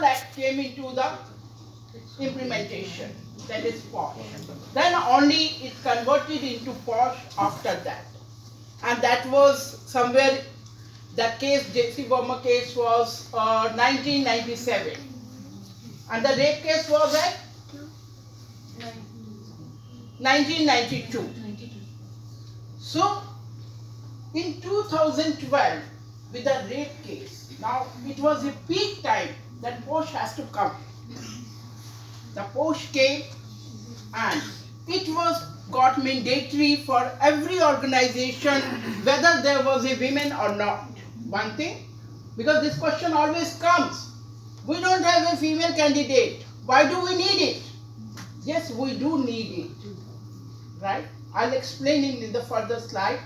Criminal Act came into the implementation, that is POSH. Then only it converted into POSH after that. And that was somewhere, the case, J.C. Verma case was 1997. And the rape case was at 1992. So, in 2012, with the rape case, now it was a peak time that POSH has to come. The POSH came and it was got mandatory for every organization, whether there was a woman or not. One thing, because this question always comes, we don't have a female candidate, why do we need it? Yes, we do need it, right? I'll explain in the further slide.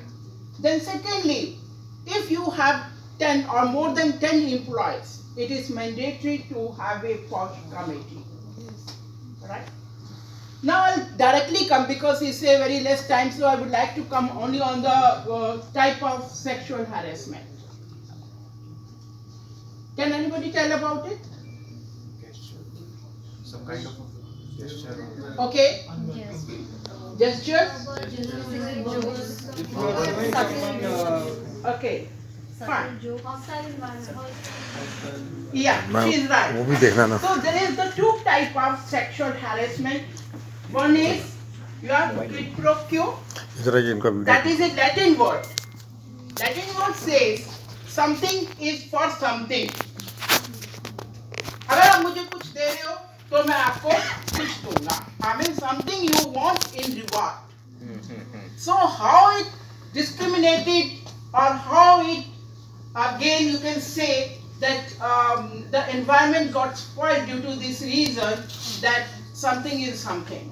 Then secondly, if you have 10 or more than 10 employees, it is mandatory to have a POSH committee, right? Now I'll directly come, because it's a very less time, so I would like to come only on the type of sexual harassment. Can anybody tell about it? Some kind of gesture. Okay. Gestures? Okay. Fine. Yeah, she's right. So there is the two type of sexual harassment. One is your quid pro quo. That is a Latin word. Latin word says something is for something. अगर आप मुझे कुछ दे रहे हो तो मैं आपको कुछ दूंगा. I mean something you want in reward. So how it discriminated, or how it, again you can say that the environment got spoiled due to this reason, that something is something.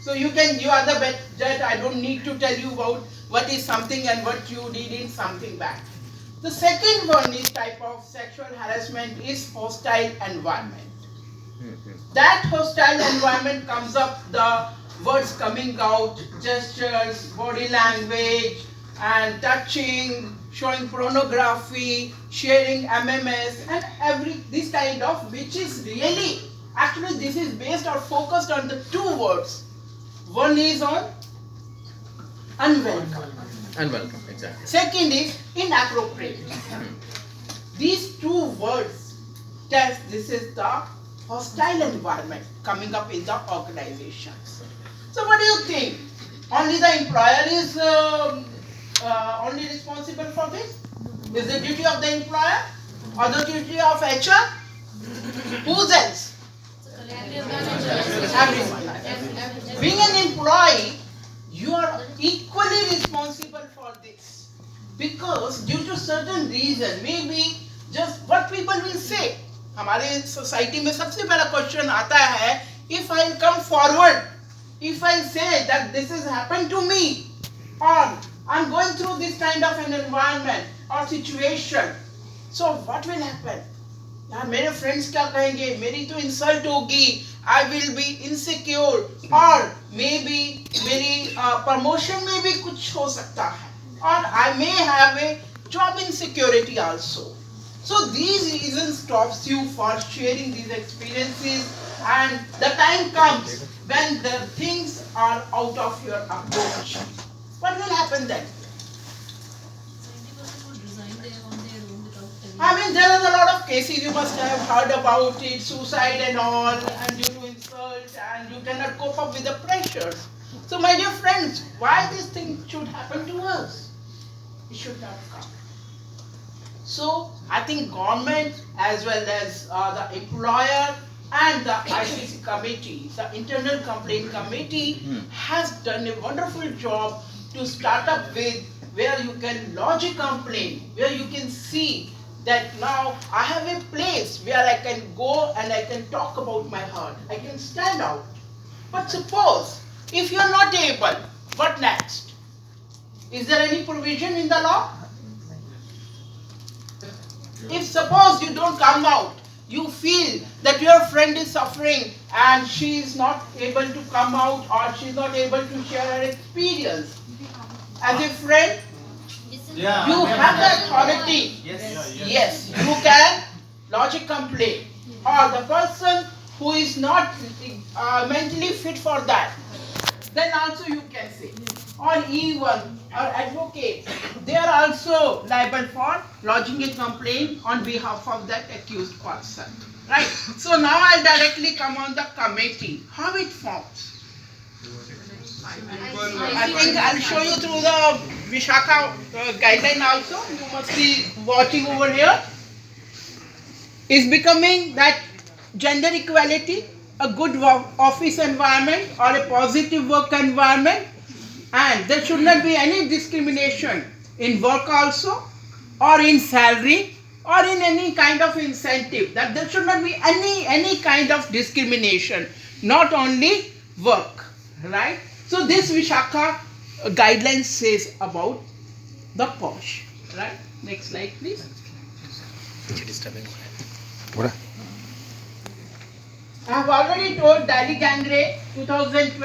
So you are the best judge. I don't need to tell you about what is something and what you did in something back. The second one is type of sexual harassment is hostile environment. That hostile environment comes up, the words coming out, gestures, body language, and touching, showing pornography, sharing MMS, and this kind of, which is really, actually this is based or focused on the two words. One is on unwelcome. Unwelcome, exactly. Second is inappropriate. These two words tell this is the hostile environment coming up in the organizations. So what do you think? Only the employer is only responsible for this? Is the duty of the employer or the duty of HR? Who's else? Everyone. Being an employee, you are equally responsible for this, because due to certain reason, maybe just what people will say. हमारे society में सबसे पहला question आता है, if I come forward, if I say that this has happened to me, or I'm going through this kind of an environment or situation, so what will happen? यार मेरे friends क्या कहेंगे, मेरी तो इंसल्ट होगी, I will be insecure, or maybe मेरी promotion में भी कुछ हो सकता है, or I may have a job insecurity also. So these reasons stops you for sharing these experiences, and the time comes when the things are out of your approach. What will happen then? I mean, there are a lot of cases you must have heard about it, suicide and all, and due to insult, and you cannot cope up with the pressures. So my dear friends, why this thing should happen to us? It should not come. So I think government as well as the employer and the ICC committee, the internal complaint committee, has done a wonderful job to start up with, where you can lodge a complaint, where you can see that now I have a place where I can go and I can talk about my heart. I can stand out. But suppose if you are not able, what next? Is there any provision in the law? If suppose you don't come out, you feel that your friend is suffering and she is not able to come out, or she is not able to share her experience. As a friend, you have the authority. Yes, you can lodge a complaint. or the person who is not mentally fit for that, then also you can say. Or even or advocate, they are also liable for lodging a complaint on behalf of that accused person. Right? So now I'll directly come on the committee. How it forms. I think I'll show you through the Vishaka guideline also. You must be watching over here. Is becoming that gender equality, a good office environment or a positive work environment, and there should not be any discrimination in work also, or in salary, or in any kind of incentive. That there should not be any kind of discrimination, not only work, right? So this Vishaka guideline says about the POSH, right? Next slide, please. I have already told Delhi Gang Rape 2012.